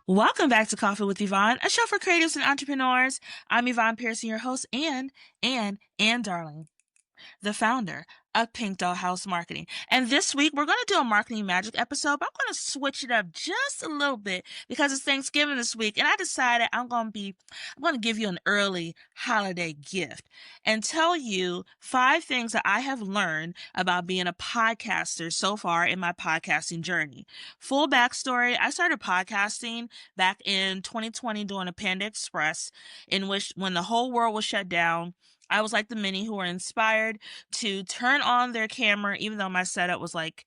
Welcome back to Coffee with Yvonne, a show for creatives and entrepreneurs. I'm Yvonne Pearson, your host, and darling, the founder of Pink Doll House Marketing. And this week, we're going to do a marketing magic episode, but I'm going to switch it up just a little bit because it's Thanksgiving this week. And I decided I'm going to give you an early holiday gift and tell you 5 things that I have learned about being a podcaster so far in my podcasting journey. Full backstory, I started podcasting back in 2020 during a Panda Express, in which when the whole world was shut down, I was like the many who were inspired to turn on their camera, even though my setup was like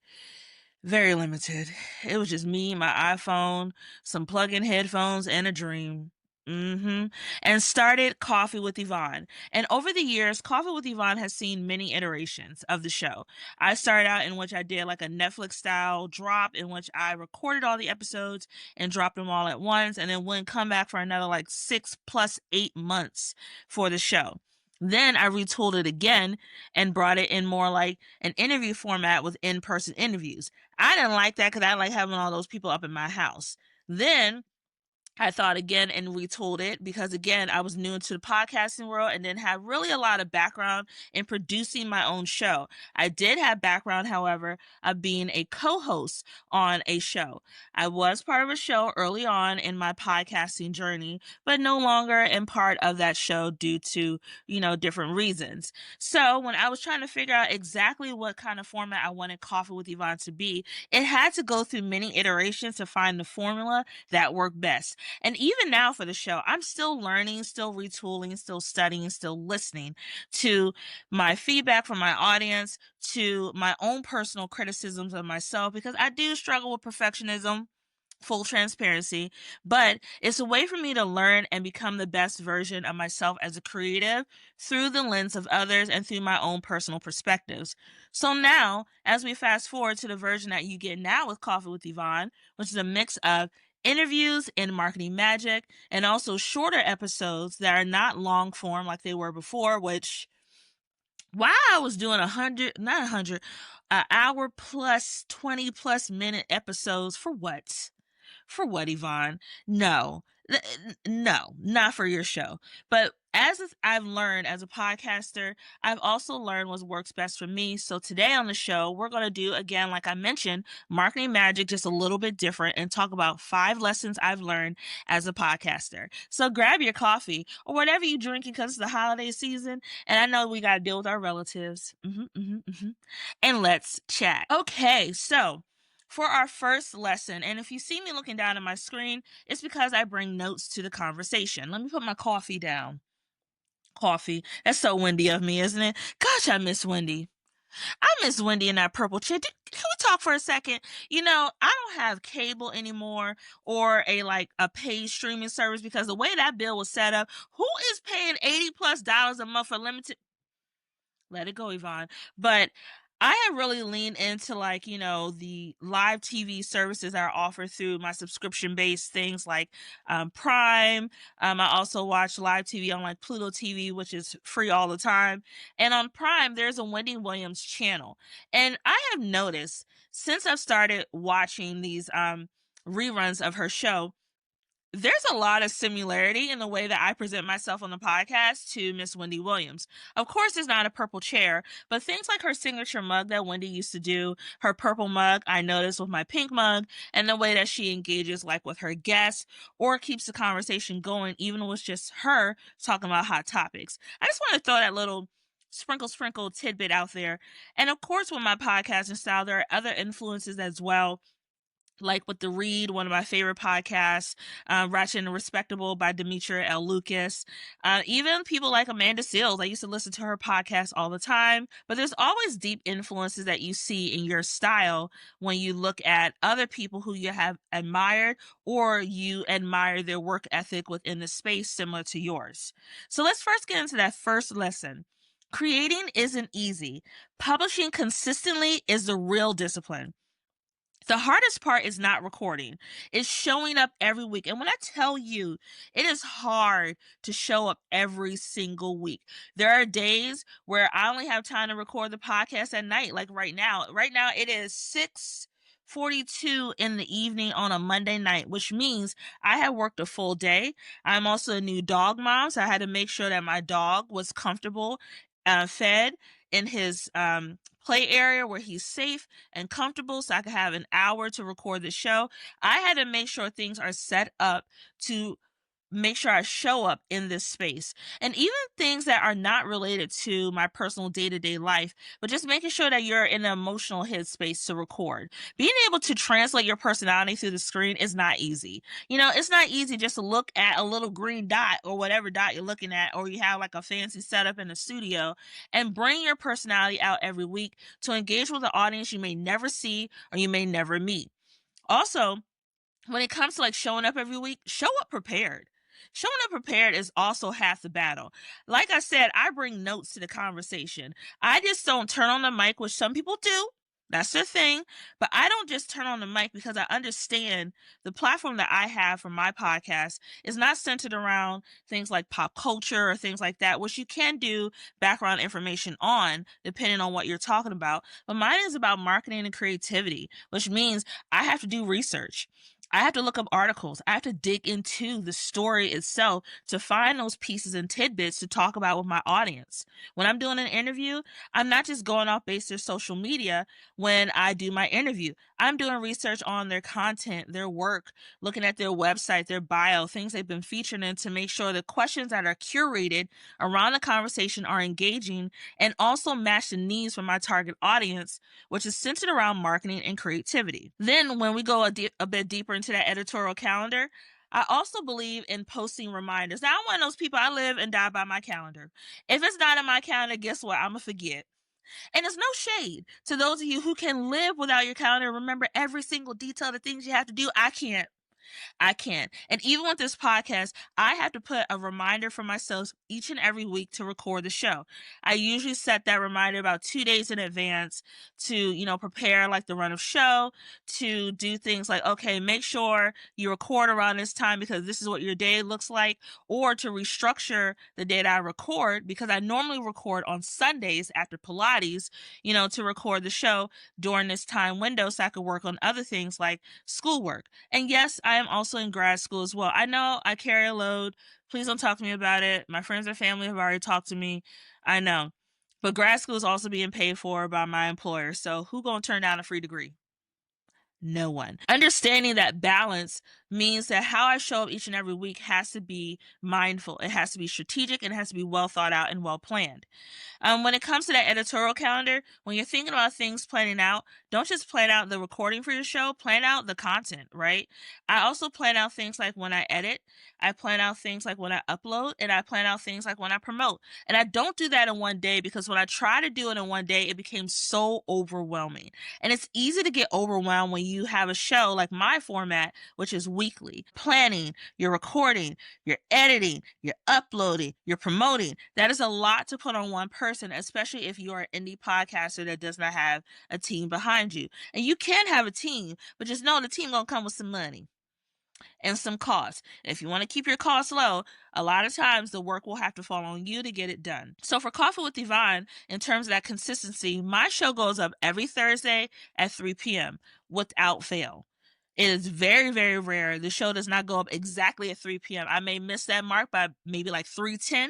very limited. It was just me, my iPhone, some plug-in headphones, and a dream. And started Coffee with Yvonne. And over the years, Coffee with Yvonne has seen many iterations of the show. I started out in which I did like a Netflix style drop in which I recorded all the episodes and dropped them all at once, and then wouldn't come back for another like 6 plus 8 months for the show. Then I retooled it again and brought it in more like an interview format with in-person interviews. I didn't like that because I like having all those people up in my house. Then I thought again and retooled it because, again, I was new into the podcasting world and didn't have really a lot of background in producing my own show. I did have background, however, of being a co-host on a show. I was part of a show early on in my podcasting journey, but no longer am part of that show due to, different reasons. So when I was trying to figure out exactly what kind of format I wanted Coffee with Yvonne to be, it had to go through many iterations to find the formula that worked best. And even now for the show, I'm still learning, still retooling, still studying, still listening to my feedback from my audience, to my own personal criticisms of myself, because I do struggle with perfectionism. Full transparency, but it's a way for me to learn and become the best version of myself as a creative through the lens of others and through my own personal perspectives. So now, as we fast forward to the version that you get now with Coffee with Yvonne, which is a mix of interviews in marketing magic and also shorter episodes that are not long form like they were before, which while I was doing 100, not 100, an hour plus 20 plus minute episodes for what? For what, Yvonne? No, no, not for your show. But I've learned as a podcaster, I've also learned what works best for me. So today on the show, we're going to do, again, like I mentioned, marketing magic, just a little bit different, and talk about 5 lessons I've learned as a podcaster. So grab your coffee or whatever you're drinking because it's the holiday season. And I know we got to deal with our relatives. And let's chat. Okay, so for our first lesson, and if you see me looking down at my screen, it's because I bring notes to the conversation. Let me put my coffee down. Coffee. That's so Wendy of me, isn't it? Gosh, I miss Wendy. I miss Wendy in that purple chair. Can we talk for a second? I don't have cable anymore or a paid streaming service because the way that bill was set up, who is paying $80+ a month for limited? Let it go, Yvonne. But I have really leaned into the live TV services that are offered through my subscription-based things like Prime. I also watch live TV on like Pluto TV, which is free all the time. And on Prime, there's a Wendy Williams channel. And I have noticed since I've started watching these reruns of her show, there's a lot of similarity in the way that I present myself on the podcast to Miss Wendy Williams. Of course, it's not a purple chair, but things like her signature mug that Wendy used to do, her purple mug, I noticed with my pink mug, and the way that she engages like with her guests or keeps the conversation going, even with just her talking about hot topics. I just want to throw that little sprinkle tidbit out there. And of course, with my podcasting style, there are other influences as well, like with The Read, one of my favorite podcasts, Ratchet and Respectable by Demetria L. Lucas. Even people like Amanda Seales. I used to listen to her podcast all the time. But there's always deep influences that you see in your style when you look at other people who you have admired or you admire their work ethic within the space similar to yours. So let's first get into that first lesson. Creating isn't easy. Publishing consistently is the real discipline. The hardest part is not recording. It's showing up every week. And when I tell you, it is hard to show up every single week. There are days where I only have time to record the podcast at night, like right now. Right now, it is 8:42 in the evening on a Monday night, which means I had worked a full day. I'm also a new dog mom, so I had to make sure that my dog was comfortable, fed in his play area where he's safe and comfortable so I could have an hour to record the show. I had to make sure things are set up to make sure I show up in this space. And even things that are not related to my personal day-to-day life, but just making sure that you're in an emotional headspace to record. Being able to translate your personality through the screen is not easy. It's not easy just to look at a little green dot or whatever dot you're looking at, or you have like a fancy setup in the studio, and bring your personality out every week to engage with an audience you may never see or you may never meet. Also, when it comes to like showing up every week, show up prepared. Showing up prepared is also half the battle. Like I said, I bring notes to the conversation. I just don't turn on the mic, which some people do. That's their thing. But I don't just turn on the mic because I understand the platform that I have for my podcast is not centered around things like pop culture or things like that, which you can do background information on depending on what you're talking about. But mine is about marketing and creativity, which means I have to do research. I have to look up articles. I have to dig into the story itself to find those pieces and tidbits to talk about with my audience. When I'm doing an interview, I'm not just going off based their social media when I do my interview. I'm doing research on their content, their work, looking at their website, their bio, things they've been featured in to make sure the questions that are curated around the conversation are engaging and also match the needs for my target audience, which is centered around marketing and creativity. Then when we go a bit deeper into that editorial calendar, I also believe in posting reminders. Now, I'm one of those people, I live and die by my calendar. If it's not in my calendar, guess what? I'm going to forget. And it's no shade to those of you who can live without your calendar and remember every single detail, the things you have to do. I can't. And even with this podcast, I have to put a reminder for myself each and every week to record the show. I usually set that reminder about 2 days in advance to, prepare like the run of show, to do things like, okay, make sure you record around this time because this is what your day looks like, or to restructure the day that I record because I normally record on Sundays after Pilates, to record the show during this time window so I could work on other things like schoolwork. And yes, I am also in grad school as well. I know I carry a load. Please don't talk to me about it. My friends and family have already talked to me. I know. But grad school is also being paid for by my employer. So who gonna turn down a free degree? No one. Understanding that balance means that how I show up each and every week has to be mindful. It has to be strategic and it has to be well thought out and well planned. When it comes to that editorial calendar, when you're thinking about things planning out, don't just plan out the recording for your show, plan out the content, right? I also plan out things like when I edit, I plan out things like when I upload, and I plan out things like when I promote. And I don't do that in one day because when I try to do it in one day, it became so overwhelming. And it's easy to get overwhelmed when you have a show like my format, which is weekly. Planning, you're recording, you're editing, you're uploading, you're promoting. That is a lot to put on one person, especially if you're an indie podcaster that does not have a team behind you. And you can have a team, but just know the team gonna come with some money and some costs. If you want to keep your costs low, a lot of times the work will have to fall on you to get it done. So for Coffee with Yvonne, in terms of that consistency, my show goes up every Thursday at 3 p.m. without fail. It is very, very rare. The show does not go up exactly at 3 p.m. I may miss that mark by maybe like 3:10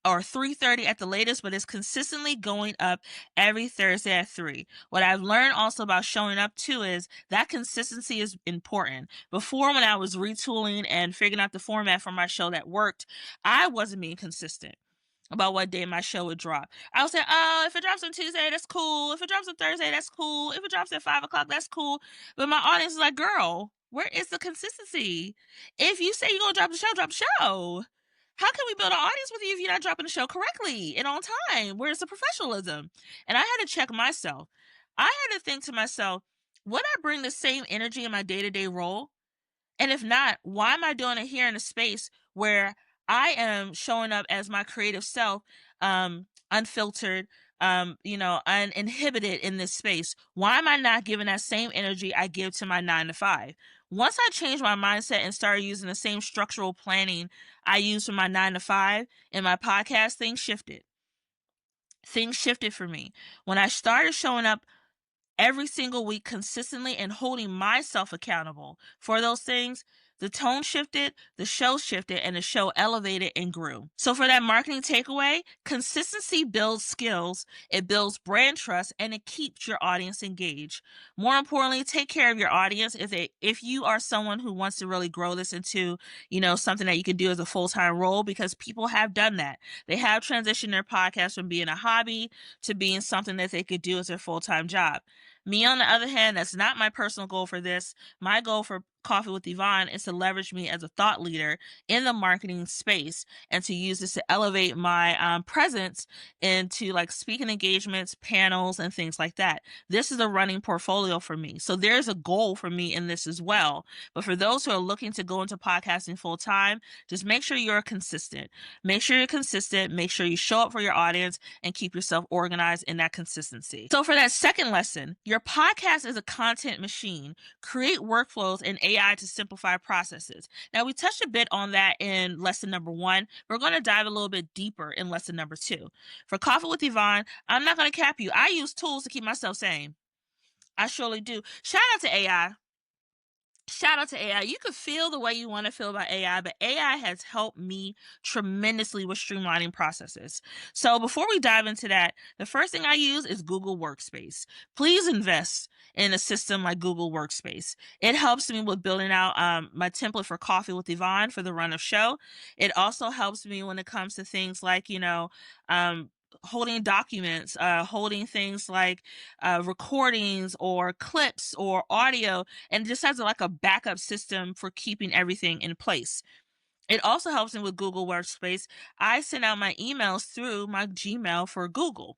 or 3:30 at the latest, but it's consistently going up every Thursday at 3. What I've learned also about showing up too is that consistency is important. Before, when I was retooling and figuring out the format for my show that worked, I wasn't being consistent about what day my show would drop. I would say, oh, if it drops on Tuesday, that's cool. If it drops on Thursday, that's cool. If it drops at 5 o'clock, that's cool. But my audience is like, girl, where is the consistency? If you say you're going to drop the show. How can we build an audience with you if you're not dropping the show correctly and on time? Where's the professionalism? And I had to check myself. I had to think to myself, would I bring the same energy in my day-to-day role? And if not, why am I doing it here in a space where I am showing up as my creative self, unfiltered, uninhibited in this space? Why am I not giving that same energy I give to my 9 to 5? Once I changed my mindset and started using the same structural planning I use for my 9 to 5 in my podcast, things shifted. Things shifted for me. When I started showing up every single week consistently and holding myself accountable for those things, the tone shifted, the show shifted, and the show elevated and grew. So for that marketing takeaway, consistency builds skills, it builds brand trust, and it keeps your audience engaged. More importantly, take care of your audience. If you are someone who wants to really grow this into, something that you could do as a full-time role, because people have done that. They have transitioned their podcast from being a hobby to being something that they could do as their full-time job. Me, on the other hand, that's not my personal goal for this. My goal for Coffee with Yvonne is to leverage me as a thought leader in the marketing space and to use this to elevate my presence into like speaking engagements, panels, and things like that. This is a running portfolio for me. So there's a goal for me in this as well. But for those who are looking to go into podcasting full time, just make sure you're consistent. Make sure you're consistent. Make sure you show up for your audience and keep yourself organized in that consistency. So for that second lesson, your podcast is a content machine. Create workflows and AI to simplify processes. Now, we touched a bit on that in lesson number 1. We're going to dive a little bit deeper in lesson number 2. For Coffee with Yvonne, I'm not going to cap you. I use tools to keep myself sane. I surely do. Shout out to AI. Shout out to AI. You can feel the way you want to feel about AI, but AI has helped me tremendously with streamlining processes. So before we dive into that, the first thing I use is Google Workspace. Please invest in a system like Google Workspace. It helps me with building out my template for Coffee with Yvonne for the run of show. It also helps me when it comes to things like, holding documents, holding things like recordings or clips or audio, and just has like a backup system for keeping everything in place. It also helps me with Google Workspace. I send out my emails through my Gmail for Google.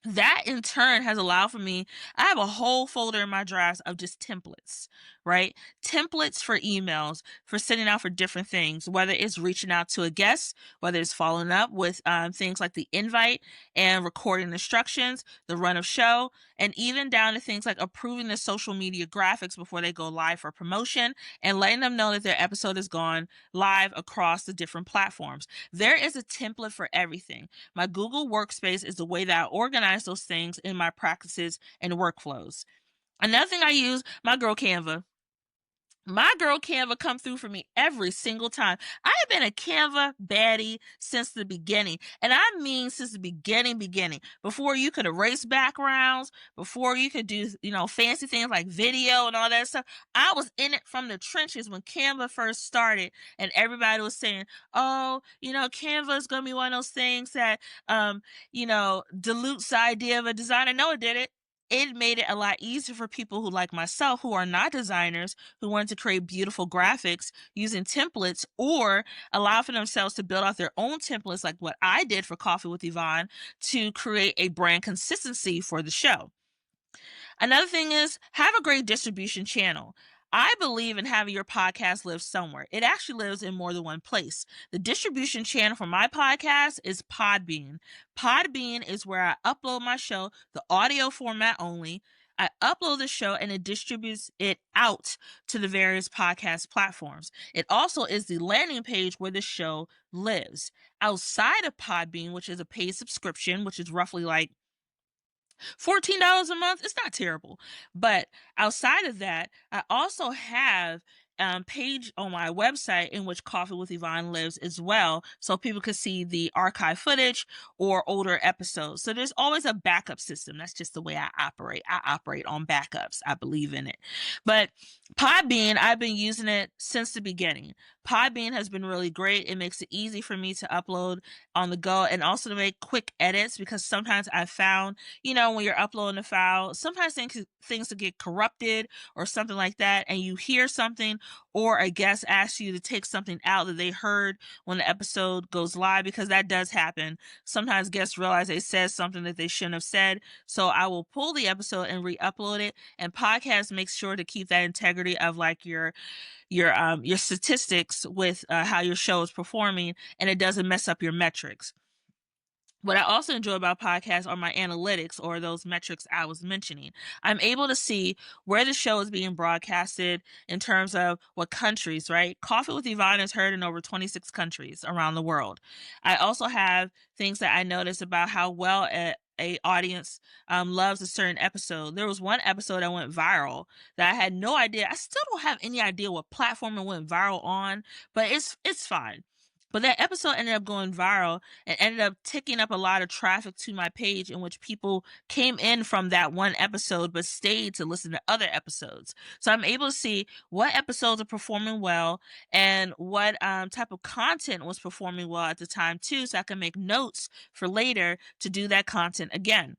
That in turn has allowed for me, I have a whole folder in my drafts of just templates, right? Templates for emails, for sending out for different things, whether it's reaching out to a guest, whether it's following up with things like the invite and recording instructions, the run of show, and even down to things like approving the social media graphics before they go live for promotion and letting them know that their episode has gone live across the different platforms. There is a template for everything. My Google Workspace is the way that I organize those things in my practices and workflows. Another thing I use, my girl Canva. My girl Canva come through for me every single time. I have been a Canva baddie since the beginning. And I mean since the beginning. Before you could erase backgrounds, before you could do, fancy things like video and all that stuff. I was in it from the trenches when Canva first started and everybody was saying, oh, Canva is going to be one of those things that, dilutes the idea of a designer. No, it didn't. It made it a lot easier for people who, like myself, who are not designers, who want to create beautiful graphics using templates or allow for themselves to build out their own templates like what I did for Coffee with Yvonne to create a brand consistency for the show. Another thing is have a great distribution channel. I believe in having your podcast live somewhere. It actually lives in more than one place. The distribution channel for my podcast is Podbean. Podbean is where I upload my show, the audio format only. I upload the show and it distributes it out to the various podcast platforms. It also is the landing page where the show lives. Outside of Podbean, which is a paid subscription, which is roughly like $14 a month, it's not terrible. But outside of that, I also have page on my website in which Coffee with Yvonne lives as well, so people can see the archive footage or older episodes. So there's always a backup system. That's just the way I operate. I operate on backups. I believe in it. But Podbean, I've been using it since the beginning. Podbean has been really great. It makes it easy for me to upload on the go and also to make quick edits, because sometimes I found, when you're uploading a file, sometimes things to get corrupted or something like that, and you hear something or a guest asks you to take something out that they heard when the episode goes live, because that does happen. Sometimes guests realize they said something that they shouldn't have said. So I will pull the episode and re-upload it. And podcast makes sure to keep that integrity of like your statistics with how your show is performing, and it doesn't mess up your metrics. What I also enjoy about podcasts are my analytics, or those metrics I was mentioning. I'm able to see where the show is being broadcasted in terms of what countries, right? Coffee with Yvonne is heard in over 26 countries around the world. I also have things that I notice about how well a a audience loves a certain episode. There was one episode that went viral that I had no idea. I still don't have any idea what platform it went viral on, but it's fine. But that episode ended up going viral and ended up ticking up a lot of traffic to my page, in which people came in from that one episode but stayed to listen to other episodes. So I'm able to see what episodes are performing well and what type of content was performing well at the time too, so I can make notes for later to do that content again.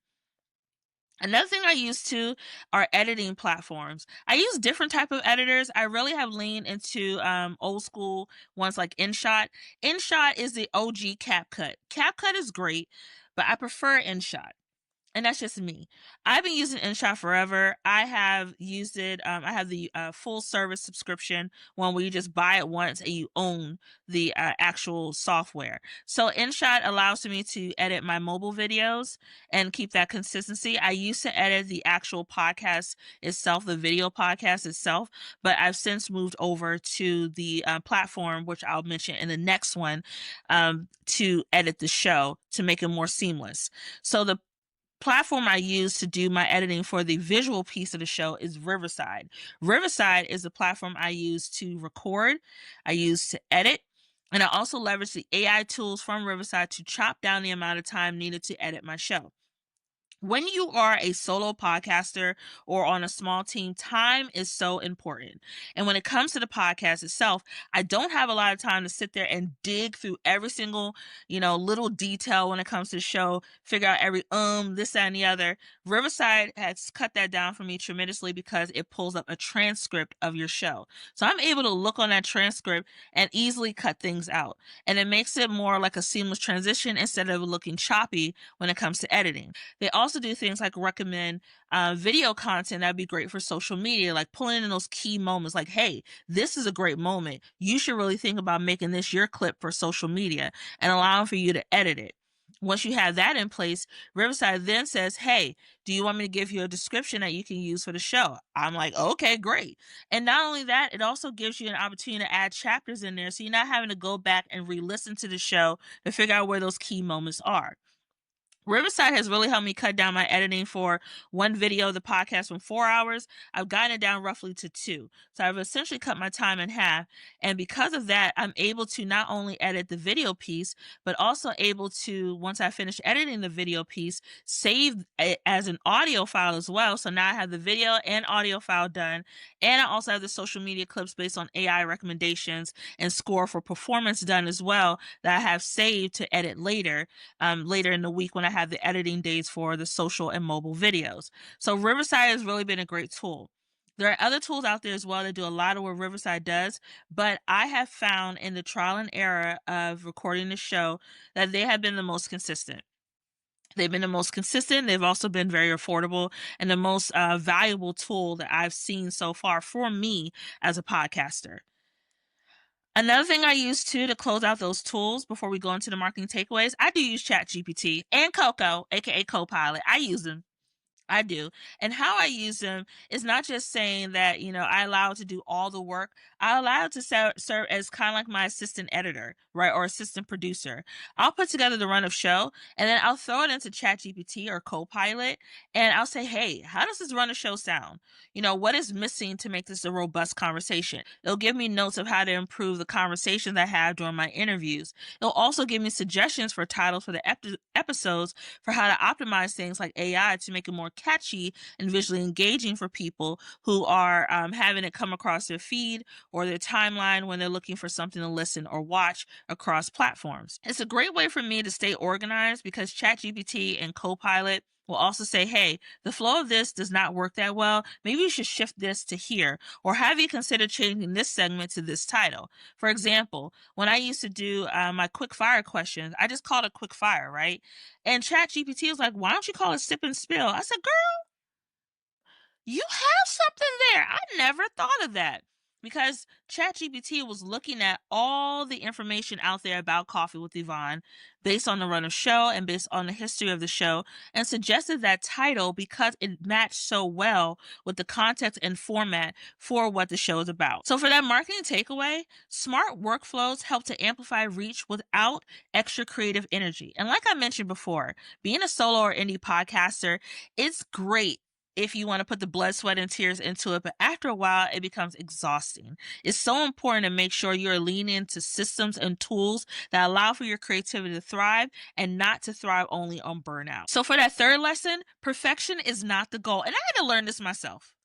Another thing I use too are editing platforms. I use different type of editors. I really have leaned into old school ones like InShot. InShot is the OG CapCut. CapCut is great, but I prefer InShot. And that's just me. I've been using InShot forever. I have used it. I have the full service subscription one where you just buy it once and you own the actual software. So InShot allows me to edit my mobile videos and keep that consistency. I used to edit the actual podcast itself, the video podcast itself, but I've since moved over to the platform, which I'll mention in the next one, to edit the show to make it more seamless. So the platform I use to do my editing for the visual piece of the show is Riverside. Riverside is the platform I use to record, I use to edit, and I also leverage the AI tools from Riverside to chop down the amount of time needed to edit my show. When you are a solo podcaster or on a small team, time is so important. And when it comes to the podcast itself, I don't have a lot of time to sit there and dig through every single, little detail when it comes to the show, figure out every this, that, and the other. Riverside has cut that down for me tremendously because it pulls up a transcript of your show. So I'm able to look on that transcript and easily cut things out. And it makes it more like a seamless transition instead of looking choppy when it comes to editing. They also do things like recommend video content that'd be great for social media, like pulling in those key moments like, hey, this is a great moment. You should really think about making this your clip for social media and allowing for you to edit it. Once you have that in place, Riverside then says, hey, do you want me to give you a description that you can use for the show? I'm like, okay, great. And not only that, it also gives you an opportunity to add chapters in there, so you're not having to go back and re-listen to the show to figure out where those key moments are. Riverside has really helped me cut down my editing for one video of the podcast from 4 hours. I've gotten it down roughly to 2. So I've essentially cut my time in half. And because of that, I'm able to not only edit the video piece, but also able to, once I finish editing the video piece, save it as an audio file as well. So now I have the video and audio file done. And I also have the social media clips based on AI recommendations and score for performance done as well that I have saved to edit later in the week when I have the editing days for the social and mobile videos. So Riverside has really been a great tool. There are other tools out there as well that do a lot of what Riverside does, but I have found in the trial and error of recording the show that they have been the most consistent. They've been the most consistent. They've also been very affordable and the most valuable tool that I've seen so far for me as a podcaster. Another thing I use too to close out those tools before we go into the marketing takeaways, I do use ChatGPT and Coco, aka Copilot. I use them. I do. And how I use them is not just saying that, I allow it to do all the work. I allow it to serve as kind of like my assistant editor, right? Or assistant producer. I'll put together the run of show and then I'll throw it into ChatGPT or Copilot and I'll say, hey, how does this run of show sound? What is missing to make this a robust conversation? It'll give me notes of how to improve the conversations I have during my interviews. It'll also give me suggestions for titles for the episodes for how to optimize things like AI to make it more catchy and visually engaging for people who are having it come across their feed or their timeline when they're looking for something to listen or watch across platforms. It's a great way for me to stay organized because ChatGPT and Copilot will also say, hey, the flow of this does not work that well. Maybe you should shift this to here, or have you considered changing this segment to this title? For example, when I used to do my quick fire questions, I just called it quick fire, right? And ChatGPT was like, why don't you call it sip and spill? I said, girl, you have something there. I never thought of that. because ChatGPT was looking at all the information out there about Coffee with Yvonne based on the run of show and based on the history of the show, and suggested that title because it matched so well with the context and format for what the show is about. So for that marketing takeaway, smart workflows help to amplify reach without extra creative energy. And like I mentioned before, being a solo or indie podcaster, it's great if you want to put the blood, sweat, and tears into it, but after a while, it becomes exhausting. It's so important to make sure you're leaning into systems and tools that allow for your creativity to thrive and not to thrive only on burnout. So for that third lesson, perfection is not the goal. And I had to learn this myself.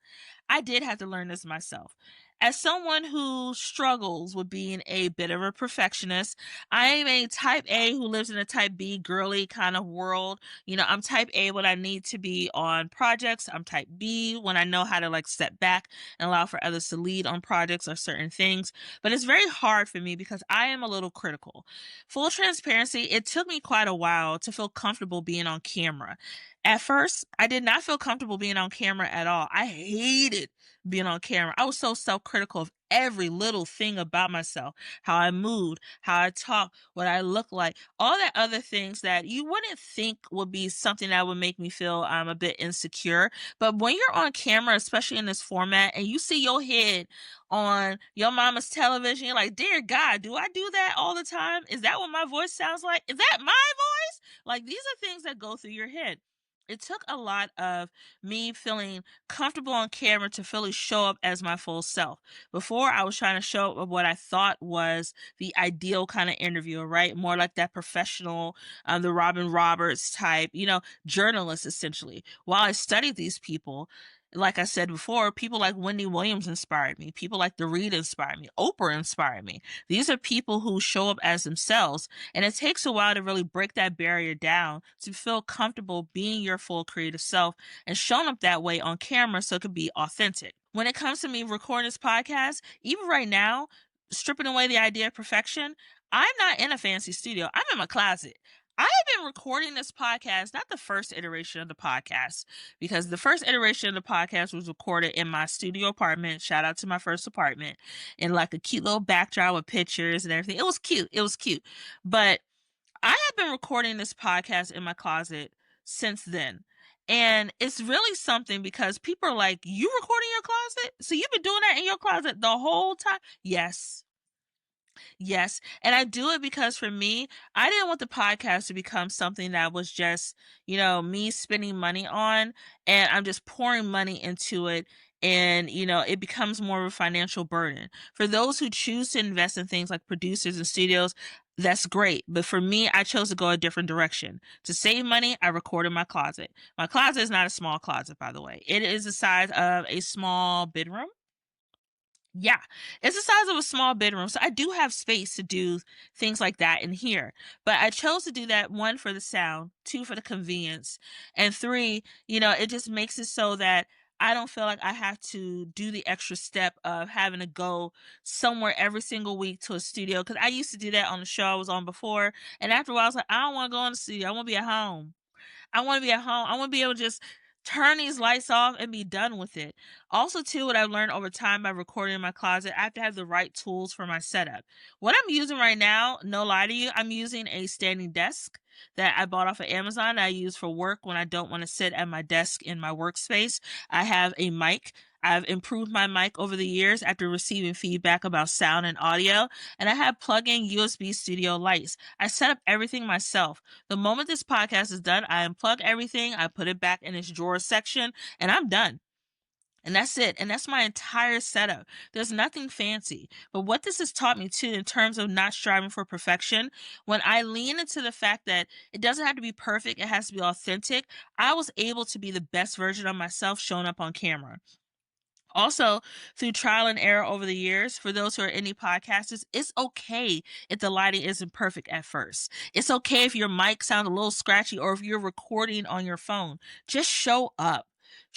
I did have to learn this myself. As someone who struggles with being a bit of a perfectionist, I am a type A who lives in a type B girly kind of world. I'm type A when I need to be on projects. I'm type B when I know how to step back and allow for others to lead on projects or certain things. But it's very hard for me because I am a little critical. Full transparency, it took me quite a while to feel comfortable being on camera. At first, I did not feel comfortable being on camera at all. I hated being on camera. I was so self-critical of every little thing about myself, how I moved, how I talk, what I look like, all that other things that you wouldn't think would be something that would make me feel a bit insecure. But when you're on camera, especially in this format, and you see your head on your mama's television, you're like, dear God, do I do that all the time? Is that what my voice sounds like? Is that my voice? These are things that go through your head. It took a lot of me feeling comfortable on camera to fully show up as my full self. Before, I was trying to show up with what I thought was the ideal kind of interviewer, right? More like that professional, the Robin Roberts type, journalist essentially. While I studied these people, like I said before, people like Wendy Williams inspired me. People like Dorit inspired me. Oprah inspired me. These are people who show up as themselves, and it takes a while to really break that barrier down to feel comfortable being your full creative self and showing up that way on camera so it could be authentic. When it comes to me recording this podcast, even right now, stripping away the idea of perfection, I'm not in a fancy studio. I'm in my closet. I have been recording this podcast, not the first iteration of the podcast, because the first iteration of the podcast was recorded in my studio apartment. Shout out to my first apartment, in a cute little backdrop with pictures and everything. It was cute. It was cute. But I have been recording this podcast in my closet since then. And it's really something because people are like, you recording in your closet? So you've been doing that in your closet the whole time? Yes. Yes. And I do it because for me, I didn't want the podcast to become something that was just, me spending money on, and I'm just pouring money into it. And, it becomes more of a financial burden. For those who choose to invest in things like producers and studios, that's great. But for me, I chose to go a different direction. To save money, I record in my closet. My closet is not a small closet, by the way. It is the size of a small bedroom. Yeah, it's the size of a small bedroom. So I do have space to do things like that in here. But I chose to do that, one, for the sound, two, for the convenience, and three, it just makes it so that I don't feel like I have to do the extra step of having to go somewhere every single week to a studio. Because I used to do that on the show I was on before. And after a while, I was like, I don't want to go in the studio. I want to be at home. I want to be at home. I want to be able to just turn these lights off and be done with it. Also, too, what I've learned over time by recording in my closet, I have to have the right tools for my setup. What I'm using right now, no lie to you, I'm using a standing desk that I bought off of Amazon that I use for work when I don't want to sit at my desk in my workspace. I have a mic. I've improved my mic over the years after receiving feedback about sound and audio, and I have plug-in USB studio lights. I set up everything myself. The moment this podcast is done, I unplug everything, I put it back in its drawer section, and I'm done. And that's it. And that's my entire setup. There's nothing fancy. But what this has taught me too, in terms of not striving for perfection, when I lean into the fact that it doesn't have to be perfect, it has to be authentic, I was able to be the best version of myself showing up on camera. Also, through trial and error over the years, for those who are indie podcasters, it's okay if the lighting isn't perfect at first. It's okay if your mic sounds a little scratchy or if you're recording on your phone. Just show up.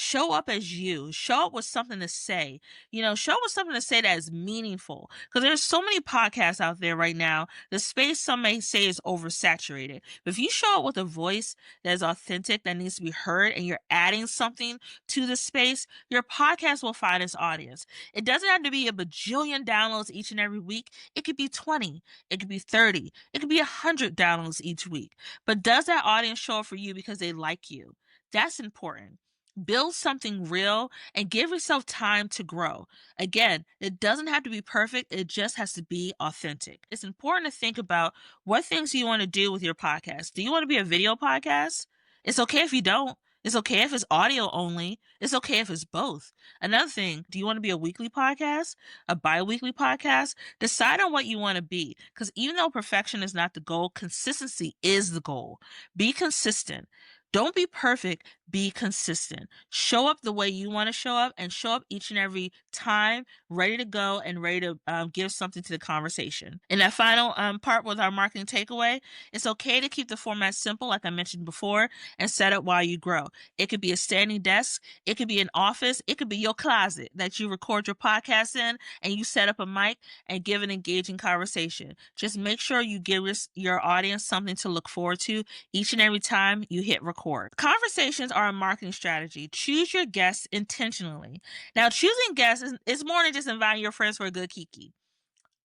show up as you. Show up with something to say. Show up with something to say that is meaningful. Because there's so many podcasts out there right now. The space, some may say, is oversaturated. But if you show up with a voice that is authentic, that needs to be heard, and you're adding something to the space, your podcast will find its audience. It doesn't have to be a bajillion downloads each and every week. It could be 20. It could be 30. It could be 100 downloads each week. But does that audience show up for you because they like you? That's important. Build something real and give yourself time to grow. Again, it doesn't have to be perfect. It just has to be authentic. It's important to think about what things you want to do with your podcast. Do you want to be a video podcast? It's okay if you don't. It's okay if it's audio only. It's okay if it's both. Another thing, do you want to be a weekly podcast? A bi-weekly podcast? Decide on what you want to be. Because even though perfection is not the goal, consistency is the goal. Be consistent. Don't be perfect, be consistent. Show up the way you want to show up, and show up each and every time ready to go and ready to give something to the conversation. In that final part with our marketing takeaway, it's okay to keep the format simple, like I mentioned before, and set up while you grow. It could be a standing desk, it could be an office, it could be your closet that you record your podcast in, and you set up a mic and give an engaging conversation. Just make sure you give your audience something to look forward to each and every time you hit record. Conversations are a marketing strategy. Choose your guests intentionally. Now, choosing guests is more than just inviting your friends for a good kiki.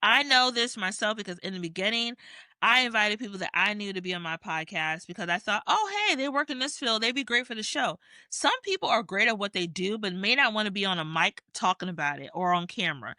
I know this myself because in the beginning, I invited people that I knew to be on my podcast because I thought, oh, hey, they work in this field. They'd be great for the show. Some people are great at what they do, but may not want to be on a mic talking about it or on camera.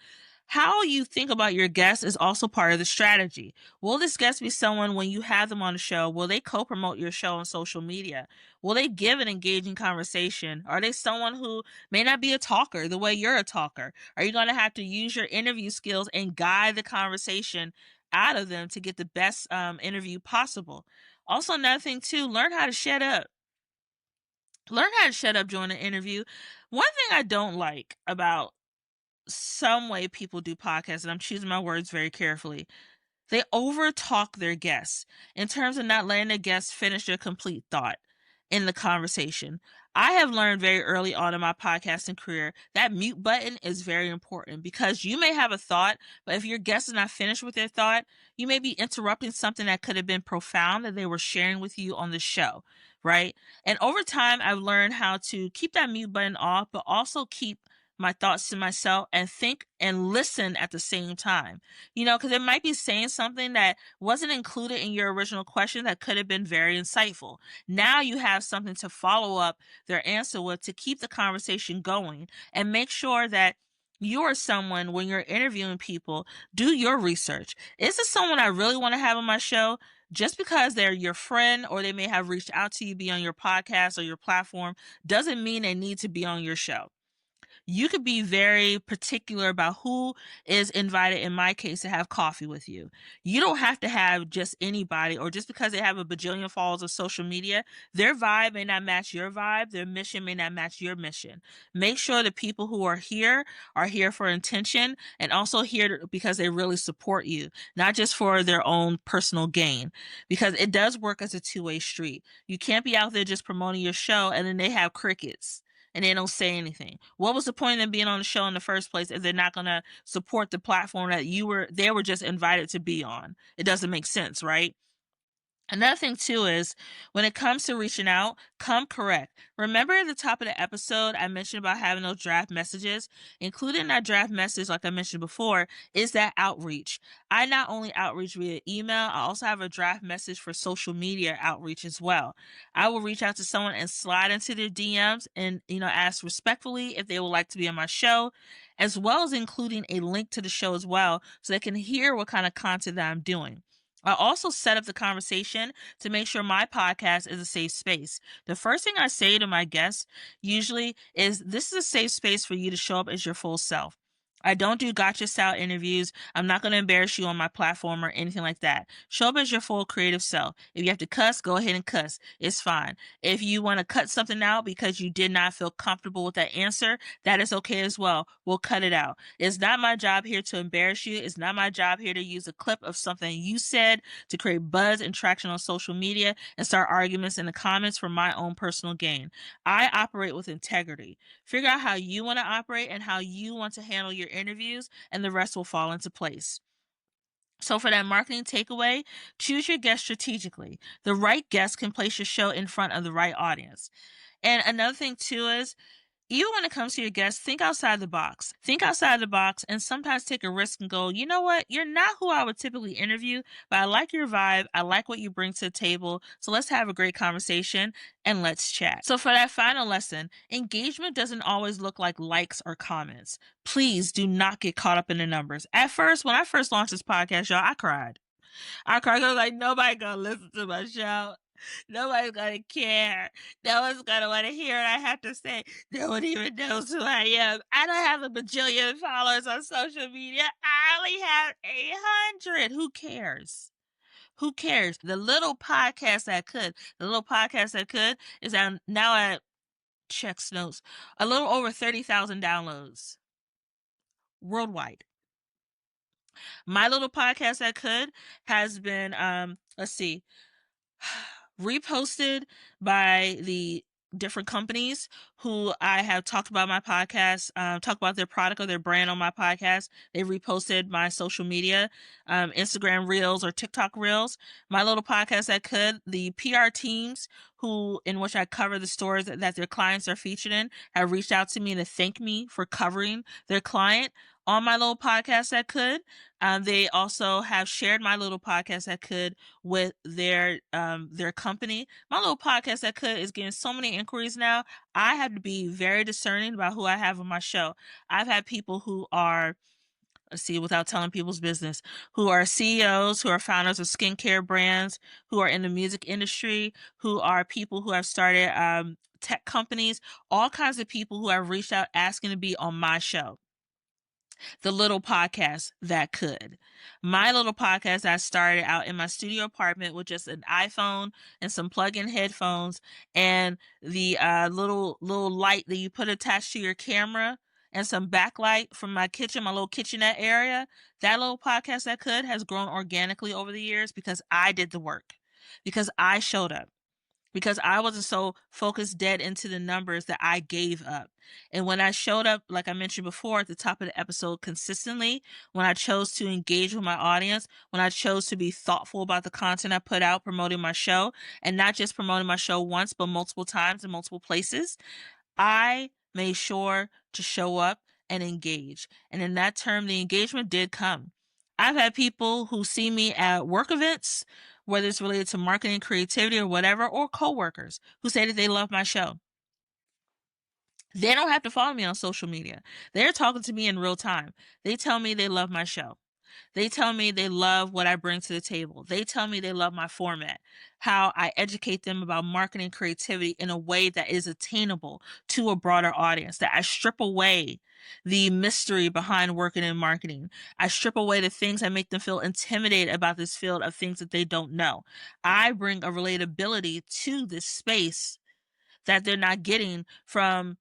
How you think about your guests is also part of the strategy. Will this guest be someone, when you have them on the show, will they co-promote your show on social media? Will they give an engaging conversation? Are they someone who may not be a talker the way you're a talker? Are you going to have to use your interview skills and guide the conversation out of them to get the best interview possible? Also, another thing too, learn how to shut up. Learn how to shut up during an interview. One thing I don't like about some way people do podcasts, and I'm choosing my words very carefully, they over talk their guests in terms of not letting the guests finish their complete thought in the conversation. I have learned very early on in my podcasting career that mute button is very important, because you may have a thought, but if your guest is not finished with their thought, you may be interrupting something that could have been profound that they were sharing with you on the show, right? And over time, I've learned how to keep that mute button off, but also keep my thoughts to myself and think and listen at the same time. Because it might be saying something that wasn't included in your original question that could have been very insightful. Now you have something to follow up their answer with to keep the conversation going, and make sure that you are someone, when you're interviewing people, do your research. Is this someone I really want to have on my show? Just because they're your friend or they may have reached out to you, be on your podcast or your platform, doesn't mean they need to be on your show. You could be very particular about who is invited, in my case, to have coffee with you. You don't have to have just anybody, or just because they have a bajillion followers of social media, their vibe may not match your vibe, their mission may not match your mission. Make sure the people who are here for intention, and also here because they really support you, not just for their own personal gain, because it does work as a two-way street. You can't be out there just promoting your show and then they have crickets and they don't say anything. What was the point of them being on the show in the first place if they're not going to support the platform that they were just invited to be on? It doesn't make sense, right? Another thing too is, when it comes to reaching out, come correct. Remember at the top of the episode, I mentioned about having those draft messages. Included in that draft message, like I mentioned before, is that outreach. I not only outreach via email, I also have a draft message for social media outreach as well. I will reach out to someone and slide into their DMs and, ask respectfully if they would like to be on my show, as well as including a link to the show as well, so they can hear what kind of content that I'm doing. I also set up the conversation to make sure my podcast is a safe space. The first thing I say to my guests usually is, this is a safe space for you to show up as your full self. I don't do gotcha style interviews. I'm not going to embarrass you on my platform or anything like that. Show up as your full creative self. If you have to cuss, go ahead and cuss. It's fine. If you want to cut something out because you did not feel comfortable with that answer, that is okay as well. We'll cut it out. It's not my job here to embarrass you. It's not my job here to use a clip of something you said to create buzz and traction on social media and start arguments in the comments for my own personal gain. I operate with integrity. Figure out how you want to operate and how you want to handle your interviews, and the rest will fall into place. So for that marketing takeaway, choose your guest strategically. The right guest can place your show in front of the right audience. And another thing too is, even when it comes to your guests, think outside the box. Think outside the box and sometimes take a risk and go, you know what? You're not who I would typically interview, but I like your vibe. I like what you bring to the table. So let's have a great conversation and let's chat. So for that final lesson, engagement doesn't always look like likes or comments. Please do not get caught up in the numbers. At first, when I first launched this podcast, y'all, I cried. I was like, nobody gonna listen to my show. Nobody's gonna care. No one's gonna want to hear what I have to say. No one even knows who I am. I don't have a bajillion followers on social media. I only have 800. Who cares? Who cares? The little podcast that could is now at checks notes, a little over 30,000 downloads worldwide. My little podcast that could has been, let's see, reposted by the different companies who I have talked about my podcast, talk about their product or their brand on my podcast. They reposted my social media, Instagram reels or TikTok reels. My little podcast that could, the PR teams in which I cover the stories that their clients are featured in have reached out to me to thank me for covering their client on my little podcast that could. They also have shared my little podcast that could with their company. My little podcast that could is getting so many inquiries now. I have to be very discerning about who I have on my show. I've had people who are, without telling people's business, who are CEOs, who are founders of skincare brands, who are in the music industry, who are people who have started tech companies, all kinds of people who have reached out asking to be on my show. The little podcast that could. My little podcast, I started out in my studio apartment with just an iPhone and some plug-in headphones and the little light that you put attached to your camera and some backlight from my kitchen, my little kitchenette area. That little podcast that could has grown organically over the years because I did the work, because I showed up, because I wasn't so focused dead into the numbers that I gave up. And when I showed up, like I mentioned before at the top of the episode, consistently, when I chose to engage with my audience, when I chose to be thoughtful about the content I put out promoting my show, and not just promoting my show once, but multiple times in multiple places, I made sure to show up and engage. And in that term, the engagement did come. I've had people who see me at work events, whether it's related to marketing, creativity, or whatever, or coworkers who say that they love my show. They don't have to follow me on social media. They're talking to me in real time. They tell me they love my show. They tell me they love what I bring to the table. They tell me they love my format, how I educate them about marketing creativity in a way that is attainable to a broader audience, that I strip away the mystery behind working in marketing. I strip away the things that make them feel intimidated about this field of things that they don't know. I bring a relatability to this space that they're not getting from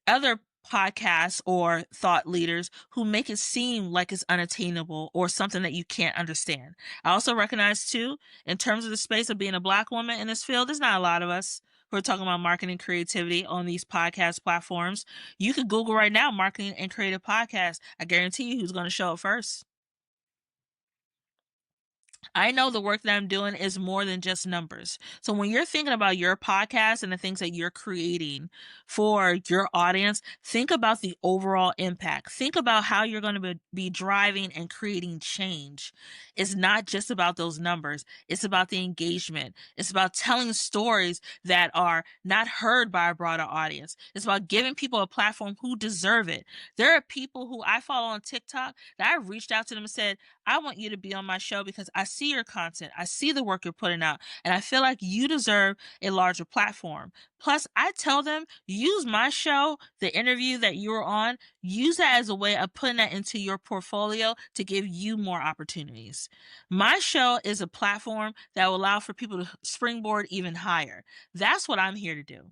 other podcasts or thought leaders who make it seem like it's unattainable or something that you can't understand. I also recognize too, in terms of the space of being a Black woman in this field, there's not a lot of us who are talking about marketing creativity on these podcast platforms. You could Google right now, marketing and creative podcast. I guarantee you who's going to show up first. I know the work that I'm doing is more than just numbers. So when you're thinking about your podcast and the things that you're creating for your audience, think about the overall impact. Think about how you're going to be driving and creating change. It's not just about those numbers. It's about the engagement. It's about telling stories that are not heard by a broader audience. It's about giving people a platform who deserve it. There are people who I follow on TikTok that I reached out to them and said, I want you to be on my show because I see your content. I see the work you're putting out, and I feel like you deserve a larger platform. Plus, I tell them, use my show, the interview that you're on, use that as a way of putting that into your portfolio to give you more opportunities. My show is a platform that will allow for people to springboard even higher. That's what I'm here to do.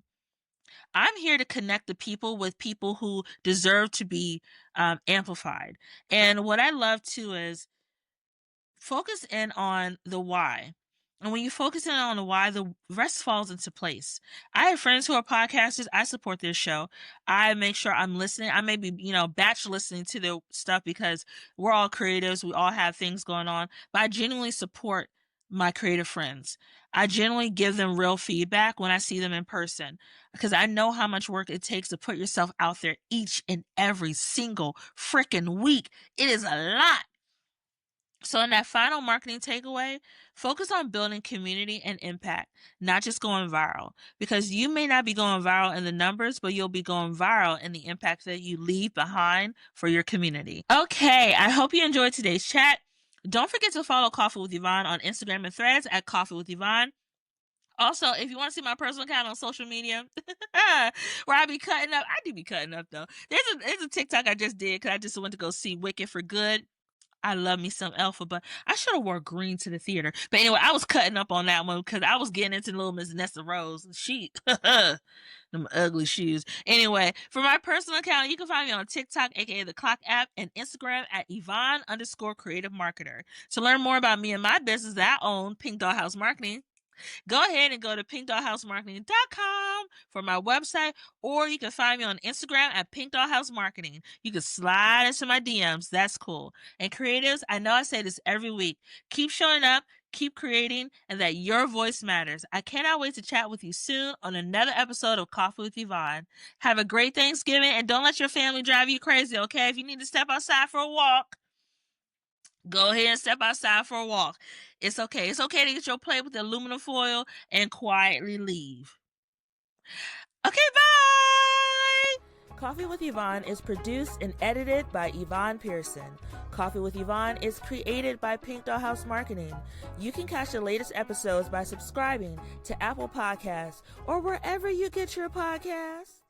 I'm here to connect the people with people who deserve to be amplified. And what I love too is focus in on the why. And when you focus in on the why, the rest falls into place. I have friends who are podcasters. I support their show. I make sure I'm listening. I may be, batch listening to their stuff because we're all creatives. We all have things going on. But I genuinely support my creative friends. I generally give them real feedback when I see them in person because I know how much work it takes to put yourself out there each and every single freaking week. It is a lot. So in that final marketing takeaway, focus on building community and impact, not just going viral. Because you may not be going viral in the numbers, but you'll be going viral in the impact that you leave behind for your community. Okay, I hope you enjoyed today's chat. Don't forget to follow Coffee with Yvonne on Instagram and Threads at Coffee with Yvonne. Also, if you want to see my personal account on social media, where I be cutting up, I do be cutting up though. There's a TikTok I just did because I just went to go see Wicked for Good. I love me some Alpha, but I should have wore green to the theater. But anyway, I was cutting up on that one because I was getting into little Miss Nessa Rose. She, them ugly shoes. Anyway, for my personal account, you can find me on TikTok, aka the Clock app, and Instagram at Yvonne_creative marketer. To learn more about me and my business that I own, Pink Dollhouse Marketing, go ahead and go to pinkdollhousemarketing.com for my website, or you can find me on Instagram at pinkdollhousemarketing. You can slide into my DMs. That's cool. And creatives, I know I say this every week. Keep showing up, keep creating, and that your voice matters. I cannot wait to chat with you soon on another episode of Coffee with Yvonne. Have a great Thanksgiving, and don't let your family drive you crazy, okay? If you need to step outside for a walk, go ahead and step outside for a walk. It's okay. It's okay to get your plate with the aluminum foil and quietly leave. Okay, bye! Coffee with Yvonne is produced and edited by Yvonne Pearson. Coffee with Yvonne is created by Pink Dollhouse Marketing. You can catch the latest episodes by subscribing to Apple Podcasts or wherever you get your podcasts.